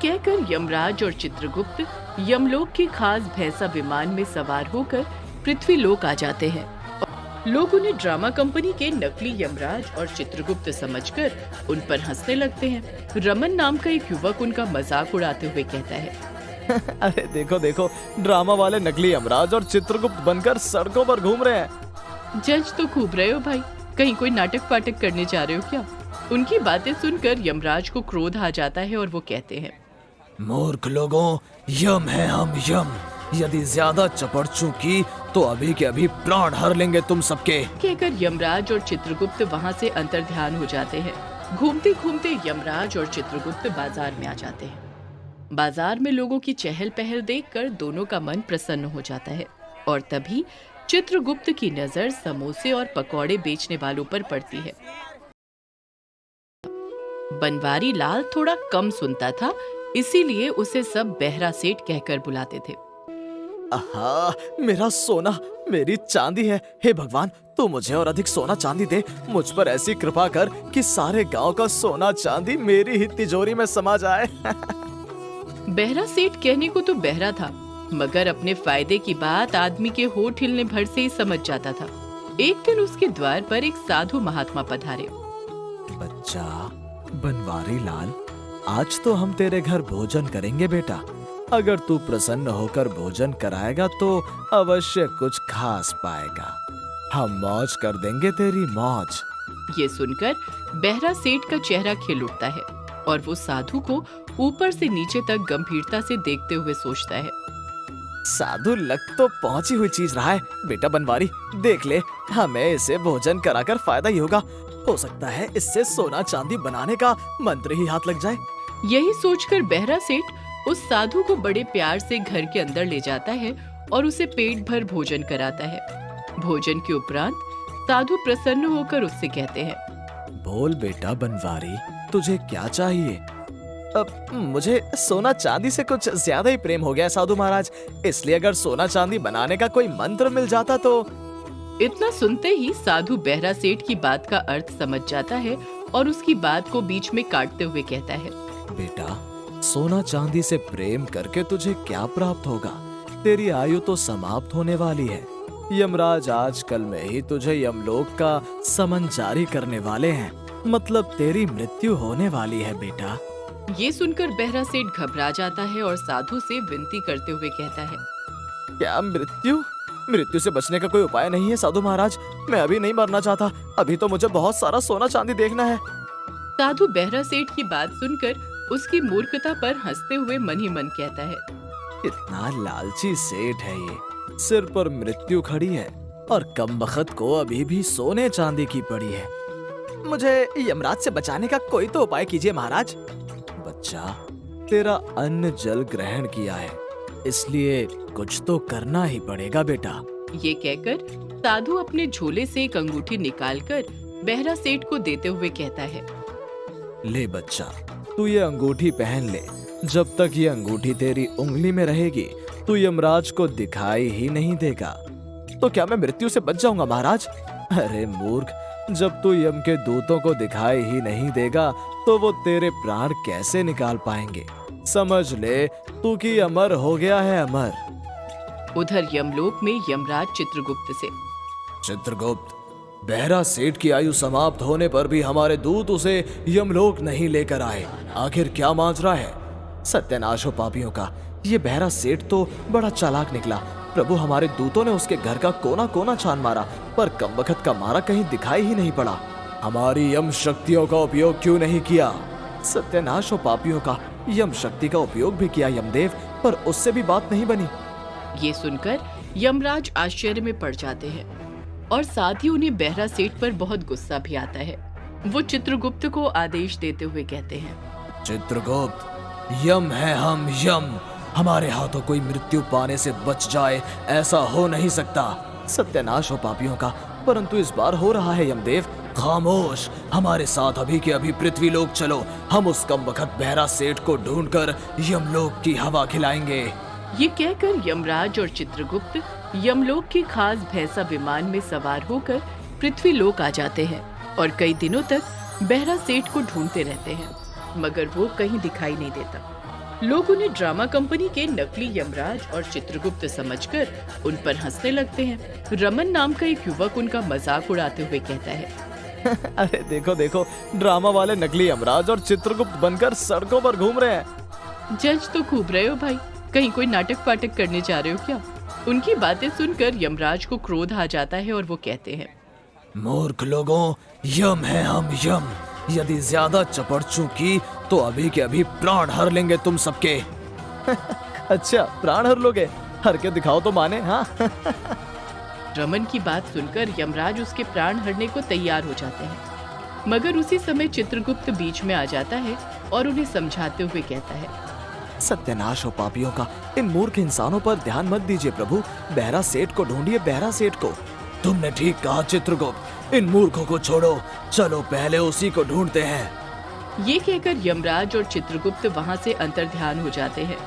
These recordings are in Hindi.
कहकर यमराज और चित्रगुप्त यमलोक की खास भैंसा विमान में सवार होकर पृथ्वीलोक आ जाते हैं। लोग उन्हें ड्रामा कंपनी के नकली यमराज और चित्रगुप्त समझकर उन पर हंसने लगते हैं। रमन नाम का एक युवक उनका मजाक उड़ाते हुए कहता है, अरे देखो देखो, ड्रामा वाले नकली यमराज और चित्रगुप्त बनकर सड़कों पर घूम रहे हैं। जज तो खूब रहे हो भाई, कहीं कोई नाटक पाटक करने जा रहे हो क्या? उनकी बातें सुनकर यमराज को क्रोध आ जाता है और वो कहते हैं, मूर्ख लोगों, यम है हम यम। यदि ज्यादा चपड़चू की तो अभी के अभी प्राण हर लेंगे तुम सबके। कहकर यमराज और चित्रगुप्त वहाँ से अंतर्ध्यान हो जाते हैं। घूमते घूमते यमराज और चित्रगुप्त बाजार में आ जाते हैं। बाजार में लोगों की चहल पहल देखकर दोनों का मन प्रसन्न हो जाता है और तभी चित्रगुप्त की नजर समोसे और पकौड़े बेचने वालों पर पड़ती है। बनवारी लाल थोड़ा कम सुनता था, इसीलिए उसे सब बहरा सेठ कहकर बुलाते थे। आहा, मेरा सोना, मेरी चांदी है। हे भगवान, तू मुझे और अधिक सोना चांदी दे। मुझ पर ऐसी कृपा कर कि सारे गांव का सोना चांदी मेरी ही तिजोरी में समा जाए। बहरा सेठ कहने को तो बहरा था, मगर अपने फायदे की बात आदमी के होठ हिलने भर से ही समझ जाता था। एक दिन उसके द्वार पर एक साधु महात्मा पधारे। बच्चा बनवारी लाल, आज तो हम तेरे घर भोजन करेंगे बेटा। अगर तू प्रसन्न होकर भोजन कराएगा तो अवश्य कुछ खास पाएगा। हम मौज कर देंगे तेरी मौज। ये सुनकर बहरा सेठ का चेहरा खिल उठता है और वो साधु को ऊपर से नीचे तक गंभीरता से देखते हुए सोचता है, साधु लग तो पहुंची हुई चीज रहा है। बेटा बनवारी, देख ले, हमें इसे भोजन कराकर फायदा ही होगा। हो सकता है इससे सोना चांदी बनाने का मंत्र ही हाथ लग जाए। यही सोचकर बहरा सेठ उस साधु को बड़े प्यार से घर के अंदर ले जाता है और उसे पेट भर भोजन कराता है। भोजन के उपरांत साधु प्रसन्न होकर उससे कहते हैं, बोल बेटा बनवारी, तुझे क्या चाहिए? अब मुझे सोना चांदी से कुछ ज्यादा ही प्रेम हो गया है साधु महाराज, इसलिए अगर सोना चांदी बनाने का कोई मंत्र मिल जाता तो। इतना सुनते ही साधु बहरा सेठ की बात का अर्थ समझ जाता है और उसकी बात को बीच में काटते हुए कहता है, बेटा, सोना चांदी से प्रेम करके तुझे क्या प्राप्त होगा? तेरी आयु तो समाप्त होने वाली है। यमराज आजकल में ही तुझे यमलोक का समन जारी करने वाले हैं, मतलब तेरी मृत्यु होने वाली है बेटा। ये सुनकर बहरा सेठ घबरा जाता है और साधु से विनती करते हुए कहता है, क्या मृत्यु? मृत्यु से बचने का कोई उपाय नहीं है साधु महाराज। मैं अभी नहीं मरना चाहता, अभी तो मुझे बहुत सारा सोना चांदी देखना है। साधु बहरा सेठ की बात सुनकर उसकी मूर्खता पर हंसते हुए मन ही मन कहता है, इतना लालची सेठ है ये। सिर पर मृत्यु खड़ी है और कम बखत को अभी भी सोने चांदी की पड़ी है। मुझे यमराज से बचाने का कोई तो उपाय कीजिए महाराज। बच्चा, तेरा अन्न जल ग्रहण किया है, इसलिए कुछ तो करना ही पड़ेगा बेटा। ये कहकर साधु अपने झोले से एक अंगूठी निकालकर बहरा सेठ को देते हुए कहता है, ले बच्चा, तू ये अंगूठी पहन ले। जब तक ये अंगूठी तेरी उंगली में रहेगी तू यमराज को दिखाई ही नहीं देगा। तो क्या मैं मृत्यु से बच जाऊंगा महाराज? अरे मूर्ख, जब तू यम के दूतों को दिखाई ही नहीं देगा तो वो तेरे प्राण कैसे निकाल पाएंगे? समझ ले तू कि अमर हो गया है, अमर। उधर यमलोक में यमराज चित्रगुप्त से, चित्रगुप्त, बहरा सेठ की आयु समाप्त होने पर भी हमारे दूत उसे यमलोक नहीं लेकर आए। आखिर क्या माजरा है? सत्यानाश हो पापियों का, ये बहरा सेठ तो बड़ा चालाक निकला। प्रभु, हमारे दूतों ने उसके घर का कोना कोना छान मारा, पर कमबख्त का मारा कहीं दिखाई ही नहीं पड़ा। हमारी यम शक्तियों का उपयोग क्यों नहीं किया? सत्यानाश हो पापियों का, यम शक्ति का उपयोग भी किया यमदेव, पर उससे भी बात नहीं बनी। ये सुनकर यमराज आश्चर्य में पड़ जाते हैं और साथ ही उन्हें बहरा सेठ पर बहुत गुस्सा भी आता है। वो चित्रगुप्त को आदेश देते हुए कहते हैं, चित्रगुप्त, यम है हम यम। हमारे हाथों कोई मृत्यु पाने से बच जाए, ऐसा हो नहीं सकता। सत्यानाश हो पापियों का, परंतु इस बार हो रहा है यमदेव। खामोश, हमारे साथ अभी के अभी पृथ्वीलोक चलो। हम उस कमबख्त बहरा सेठ को ढूंढकर यमलोक की हवा खिलाएंगे। ये कहकर यमराज और चित्रगुप्त यमलोक की खास भैंसा विमान में सवार होकर पृथ्वीलोक आ जाते हैं और कई दिनों तक बहरा सेठ को ढूंढते रहते हैं, मगर वो कहीं दिखाई नहीं देता। लोग उन्हें ड्रामा कंपनी के नकली यमराज और चित्रगुप्त समझकर उन पर हंसने लगते हैं। रमन नाम का एक युवक उनका मजाक उड़ाते हुए कहता है, अरे देखो देखो, ड्रामा वाले नकली यमराज और चित्रगुप्त बनकर सड़कों पर घूम रहे हैं। जज तो खूब रहे हो भाई, कहीं कोई नाटक पाटक करने जा रहे हो क्या? उनकी बातें सुनकर यमराज को क्रोध आ जाता है और वो कहते हैं, मूर्ख लोगों, यम है हम यम। यदि ज्यादा चपड़चू की तो अभी के अभी प्राण हर लेंगे तुम सबके। अच्छा, प्राण हर लोगे? हर के दिखाओ तो माने। हाँ। रमन की बात सुनकर यमराज उसके प्राण हरने को तैयार हो जाते हैं, मगर उसी समय चित्रगुप्त बीच में आ जाता है और उन्हें समझाते हुए कहता है, सत्यानाश हो पापियों का, इन मूर्ख इंसानों पर ध्यान मत दीजिए प्रभु। बहरा सेठ को ढूंढिए, बहरा सेठ को। तुमने ठीक कहा चित्रगुप्त, इन मूर्खों को छोड़ो, चलो पहले उसी को ढूंढते हैं। ये कहकर यमराज और चित्रगुप्त वहाँ से अंतर्ध्यान हो जाते हैं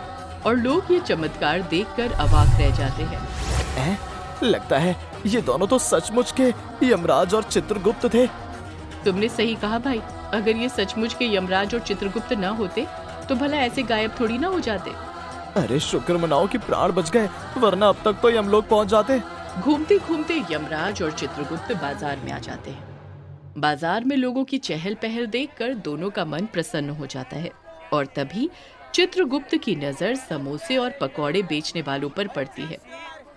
और लोग ये चमत्कार देखकर अवाक रह जाते हैं। लगता है ये दोनों तो सचमुच के यमराज और चित्रगुप्त थे। तुमने सही कहा भाई, अगर ये सचमुच के यमराज और चित्रगुप्त न होते तो भला ऐसे गायब थोड़ी ना हो जाते। अरे शुक्र मनाओ कि प्राण बच गए, वरना अब तक तो यमलोक पहुंच जाते। घूमते घूमते यमराज और चित्रगुप्त बाजार में आ जाते हैं। बाजार में लोगों की चहल पहल देखकर दोनों का मन प्रसन्न हो जाता है और तभी चित्रगुप्त की नजर समोसे और पकौड़े बेचने वालों पर पड़ती है।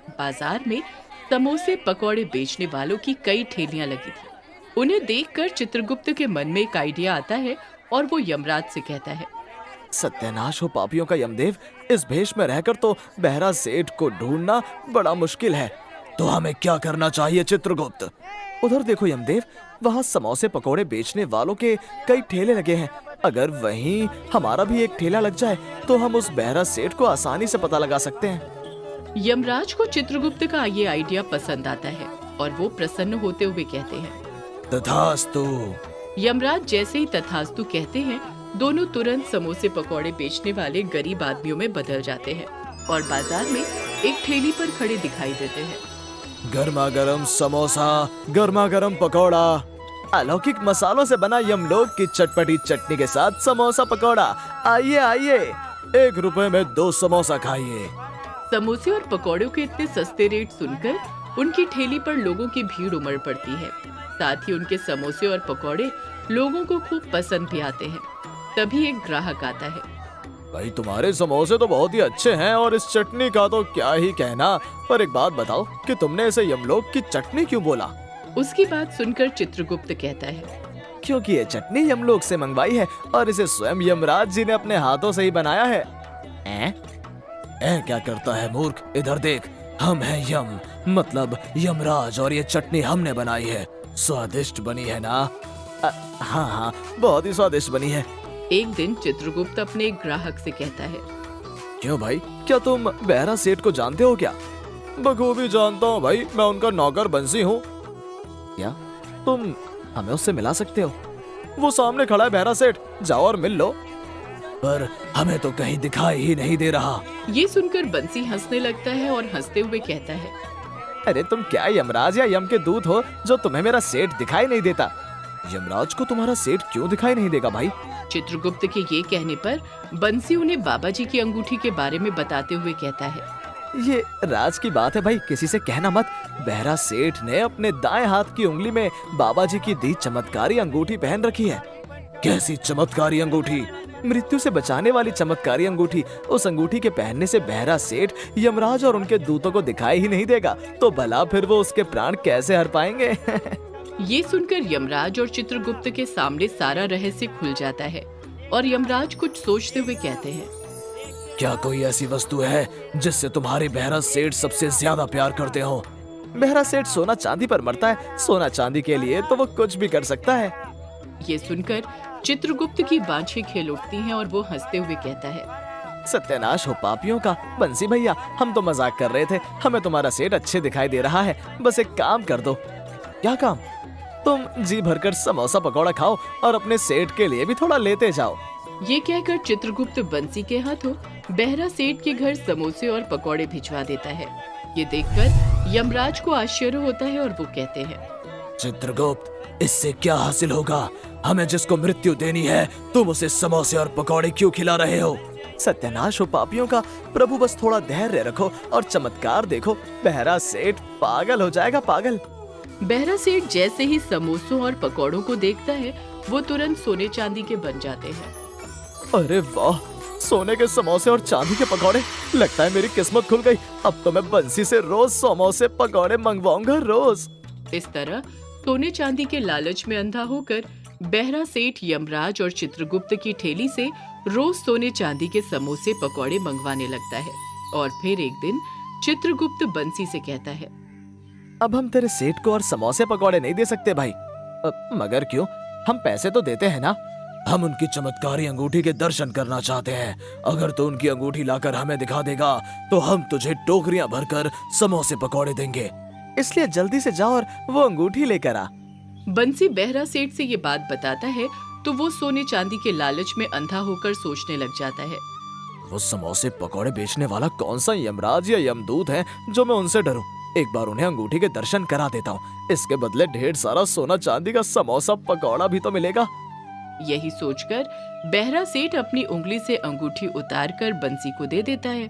बाजार में समोसे पकौड़े बेचने वालों की कई ठेलियां लगी थी। उन्हें देखकर चित्रगुप्त के मन में एक आइडिया आता है और वो यमराज से कहता है, सत्यानाश हो पापियों का यमदेव, इस भेष में रहकर तो बहरा सेठ को ढूंढना बड़ा मुश्किल है। तो हमें क्या करना चाहिए चित्रगुप्त? उधर देखो यमदेव, वहाँ समोसे पकौड़े बेचने वालों के कई ठेले लगे हैं। अगर वहीं हमारा भी एक ठेला लग जाए तो हम उस बहरा सेठ को आसानी से पता लगा सकते हैं। यमराज को चित्रगुप्त का ये आइडिया पसंद आता है और वो प्रसन्न होते हुए कहते हैं, तथास्तु। यमराज जैसे ही तथास्तु कहते हैं, दोनों तुरंत समोसे पकौड़े बेचने वाले गरीब आदमियों में बदल जाते हैं और बाजार में एक ठेली पर खड़े दिखाई देते हैं। गर्मा गर्म समोसा, गर्मा गर्म पकौड़ा, अलौकिक मसालों से बना यमलोक की चटपटी चटनी के साथ समोसा पकौड़ा। आइए आइए, 1 रुपए में 2 समोसा खाइए। समोसे और पकौड़ों के इतने सस्ते रेट सुनकर उनकी ठेली पर लोगों की भीड़ उमड़ पड़ती है। साथ ही उनके समोसे और पकौड़े लोगों को खूब पसंद भी आते हैं। तभी एक ग्राहक आता है। भाई तुम्हारे समोसे तो बहुत ही अच्छे हैं और इस चटनी का तो क्या ही कहना, पर एक बात बताओ कि तुमने इसे यमलोक की चटनी क्यों बोला? उसकी बात सुनकर चित्रगुप्त कहता है, क्योंकि ये चटनी यमलोक से मंगवाई है और इसे स्वयं यमराज जी ने अपने हाथों से ही बनाया है। क्या करता है मूर्ख, इधर देख, हम हैं यम, मतलब यमराज, और ये चटनी हमने बनाई है। स्वादिष्ट बनी है ना? हाँ हाँ, बहुत ही स्वादिष्ट बनी है। एक दिन चित्रगुप्त अपने एक ग्राहक से कहता है, क्यों भाई, क्या तुम बहरा सेठ को जानते हो क्या? बखूबी जानता हूँ भाई, मैं उनका नौकर बंसी हूँ। क्या तुम हमें उससे मिला सकते हो? वो सामने खड़ा है बहरा सेठ, जाओ और मिल लो। पर हमें तो कहीं दिखाई ही नहीं दे रहा। ये सुनकर बंसी हंसने लगता है और हंसते हुए कहता है, अरे तुम क्या यमराज या यम के दूत हो जो तुम्हें मेरा सेठ दिखाई नहीं देता? यमराज को तुम्हारा सेठ क्यों दिखाई नहीं देगा भाई? चित्रगुप्त के ये कहने पर बंसी उन्हें बाबा जी की अंगूठी के बारे में बताते हुए कहता है, ये राज की बात है भाई, किसी से कहना मत। बहरा सेठ ने अपने दाएं हाथ की उंगली में बाबा जी की दी चमत्कारी अंगूठी पहन रखी है। कैसी चमत्कारी अंगूठी? मृत्यु से बचाने वाली चमत्कारी अंगूठी। उस अंगूठी के पहनने से बहरा सेठ यमराज और उनके दूतों को दिखाई ही नहीं देगा, तो भला फिर वो उसके प्राण कैसे हर पाएंगे? ये सुनकर यमराज और चित्रगुप्त के सामने सारा रहस्य खुल जाता है और यमराज कुछ सोचते हुए कहते हैं, क्या कोई ऐसी वस्तु है जिससे तुम्हारे बहरा सेठ सबसे ज्यादा प्यार करते हो? बहरा सेठ सोना चांदी पर मरता है, सोना चांदी के लिए तो वो कुछ भी कर सकता है। ये सुनकर चित्रगुप्त की बाँछें खेल उठती हैं और वो हंसते हुए कहता है, सत्यानाश हो पापियों का। बंसी भैया, हम तो मजाक कर रहे थे, हमें तुम्हारा सेठ अच्छे दिखाई दे रहा है। बस एक काम कर दो। क्या काम? तुम जी भरकर समोसा पकौड़ा खाओ और अपने सेठ के लिए भी थोड़ा लेते जाओ। ये कहकर चित्रगुप्त बंसी के हाथों बहरा सेठ के घर समोसे और पकौड़े भिजवा देता है। ये देखकर यमराज को आश्चर्य होता है और वो कहते हैं, चित्रगुप्त, इससे क्या हासिल होगा? हमें जिसको मृत्यु देनी है, तुम उसे समोसे और पकौड़े क्यों खिला रहे हो? सत्यानाश हो पापियों का। प्रभु बस थोड़ा धैर्य रखो और चमत्कार देखो। बहरा सेठ पागल हो जाएगा, पागल। बहरा सेठ जैसे ही समोसों और पकौड़ों को देखता है वो तुरंत सोने चांदी के बन जाते हैं। अरे वाह, सोने के समोसे और चांदी के पकौड़े। लगता है मेरी किस्मत खुल गई। अब तो मैं बंसी से रोज समोसे पकौड़े मंगवाऊंगा, रोज। इस तरह सोने चांदी के लालच में अंधा होकर बहरा सेठ यमराज और चित्रगुप्त की ठेली से रोज सोने चांदी के समोसे पकौड़े मंगवाने लगता है। और फिर एक दिन चित्रगुप्त बंसी से कहता है, अब हम तेरे सेठ को और समोसे पकौड़े नहीं दे सकते भाई। मगर क्यों? हम पैसे तो देते हैं ना। हम उनकी चमत्कारी अंगूठी के दर्शन करना चाहते हैं। अगर तू उनकी अंगूठी लाकर हमें दिखा देगा तो हम तुझे टोकरियां भरकर समोसे पकौड़े देंगे। इसलिए जल्दी से जाओ और वो अंगूठी लेकर आ। बंसी बहरा सेठ से ये बात बताता है तो वो सोने चांदी के लालच में अंधा होकर सोचने लग जाता है, वो समोसे पकौड़े बेचने वाला कौन सा यमराज या यमदूत है जो मैं उनसे डरूं। एक बार उन्हें अंगूठी के दर्शन करा देता हूँ। इसके बदले ढेर सारा सोना चांदी का समोसा पकौड़ा भी तो मिलेगा। यही सोचकर बहरा सेठ अपनी उंगली से अंगूठी उतारकर बंसी को दे देता है।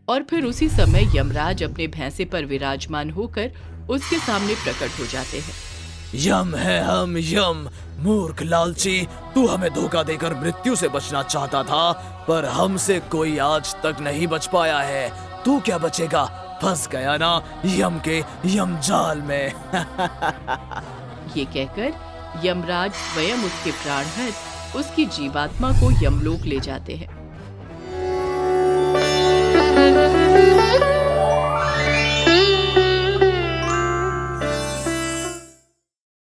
और फिर उसी समय यमराज अपने भैंसे पर विराजमान होकर उसके सामने प्रकट हो जाते हैं। यम है हम, यम। मूर्ख लालची, तू हमें धोखा देकर मृत्यु से बचना चाहता था, पर हमसे कोई आज तक नहीं बच पाया है। तू क्या बचेगा? फंस गया ना यम के यम जाल में। ये कहकर यमराज स्वयं उसके प्राण हर उसकी जीवात्मा को यमलोक ले जाते हैं।